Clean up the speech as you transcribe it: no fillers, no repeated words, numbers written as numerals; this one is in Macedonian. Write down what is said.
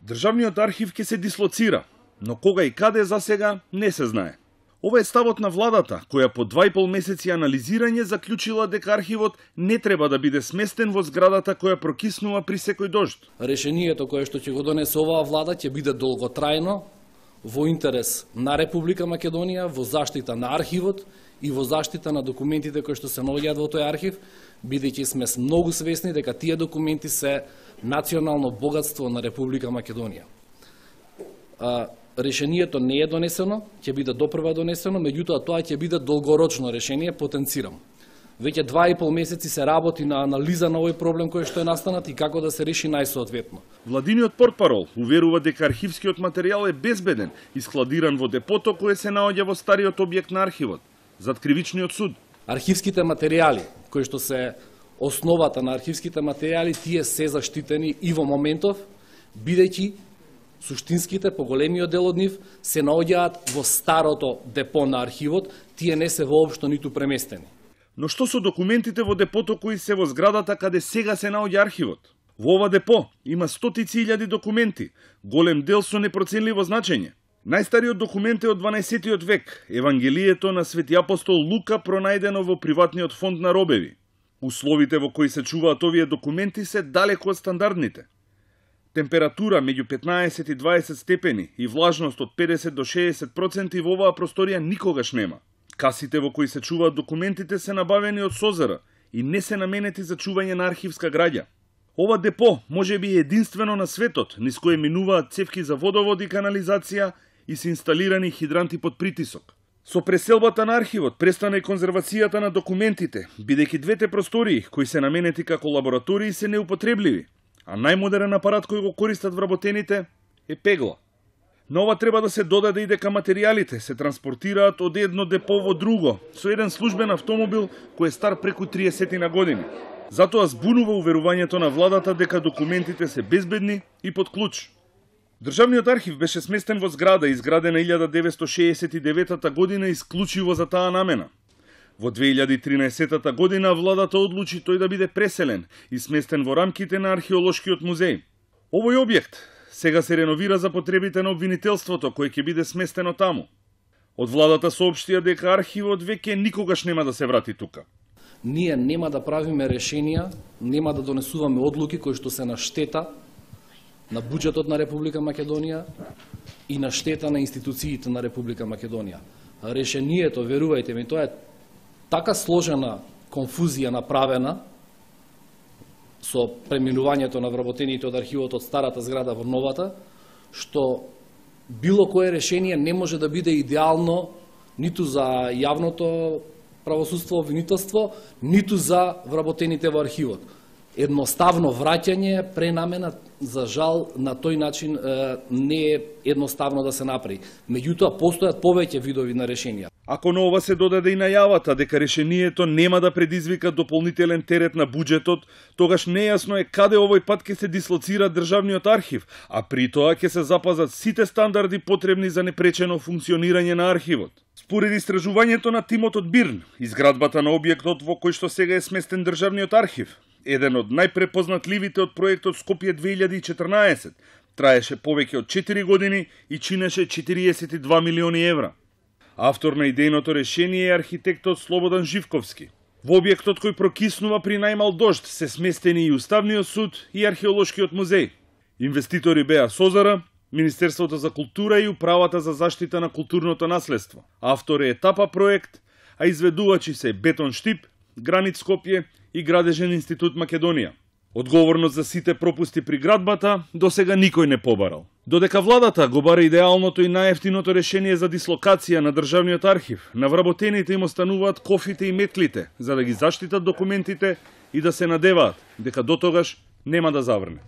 Државниот архив ќе се дислоцира, но кога и каде засега не се знае. Ова е ставот на владата, која по 2,5 месеци анализирање заклучила дека архивот не треба да биде сместен во зградата која прокиснува при секој дожд. Решението кое што ќе го донесе оваа влада ќе биде долготрајно, во интерес на Република Македонија, во заштита на архивот и во заштита на документите кои што се наоѓаат во тој архив, бидејќи сме многу свесни дека тие документи се национално богатство на Република Македонија. Решението не е донесено, ќе биде допрва донесено, меѓутоа тоа ќе биде долгорочно решение, потенцирам. Веќе 2,5 месеци се работи на анализа на овој проблем кој што е настанат и како да се реши најсоодветно. Владиниот портпарол уверува дека архивскиот материјал е безбеден и складиран во депото кое се наоѓа во стариот објект на архивот, зад кривичниот суд. Архивските материјали кои што се основата на архивските материјали, тие се заштитени и во моментов, бидејќи суштинските, поголемиот дел од нив, се наоѓаат во старото депо на архивот, тие не се воопшто ниту преместени. Но што со документите во депото кои се во зградата каде сега се наоѓа архивот? Во ова депо има стотици илјади документи, голем дел со непроценливо значење. Најстариот документ е од 12 век, Евангелието на Свети апостол Лука, пронајдено во приватниот фонд на Робеви. Условите во кои се чуваат овие документи се далеку од стандардните. Температура меѓу 15 и 20 степени и влажност од 50 до 60% во оваа просторија никогаш нема. Касите во кои се чуваат документите се набавени од Созара и не се наменети за чување на архивска граѓа. Ова депо може би е единствено на светот, низ кое минуваат цевки за водовод и канализација и се инсталирани хидранти под притисок. Со преселбата на архивот престана и конзервацијата на документите, бидејќи двете простории кои се наменети како лаборатории се неупотребливи, а најмодерен апарат кој го користат вработените е пегла. Но ова треба да се додаде и дека материјалите се транспортираат од едно депо во друго, со еден службен автомобил кој е стар преку 30 на години. Затоа збунува уверувањето на владата дека документите се безбедни и под клуч. Државниот архив беше сместен во зграда изградена 1969 година исклучиво за таа намена. Во 2013 година владата одлучи тој да биде преселен и сместен во рамките на археолошкиот музеј. Овој објект сега се реновира за потребите на обвинителството кој ќе биде сместено таму. Од владата соопштија дека архивот веќе никогаш нема да се врати тука. Ние нема да правиме решенија, нема да донесуваме одлуки кои што се на штета на буџетот на Република Македонија и на штета на институциите на Република Македонија. Решението, верувајте ми, тоа е така сложена конфузија направена со преминувањето на вработените од архивот од старата зграда во новата, што било кое решение не може да биде идеално ниту за јавното правосудство, обвинителство, ниту за вработените во архивот. Едноставно враќање, пренамена, за жал, на тој начин не е едноставно да се направи. Меѓутоа, постојат повеќе видови на решенија. Ако на ова се додаде и најавата дека решението нема да предизвика дополнителен терет на буџетот, тогаш нејасно е каде овој пат ќе се дислоцира државниот архив, а при тоа ќе се запазат сите стандарди потребни за непречено функционирање на архивот. Според истражувањето на тимот од БИРН, изградбата на објектот во кој што сега е сместен државниот архив, еден од најпрепознатливите од проектот Скопје 2014, траеше повеќе од 4 години и чинеше 42 милиони евра. Автор на идејното решение е архитектот Слободан Живковски. Во објектот кој прокиснува при најмал дожд се сместени и Уставниот суд и археолошкиот музеј. Инвеститори беа Созара, Министерството за култура и Управата за заштита на културното наследство. Автор е Етапа проект, а изведувачи се Бетон Штип, Гранит Скопје и Градежен институт Македонија. Одговорност за сите пропусти при градбата досега никој не побарал. Додека владата го бара идеалното и најефтиното решение за дислокација на државниот архив, на вработените им остануваат кофите и метлите за да ги заштитат документите и да се надеваат дека дотогаш нема да заврне.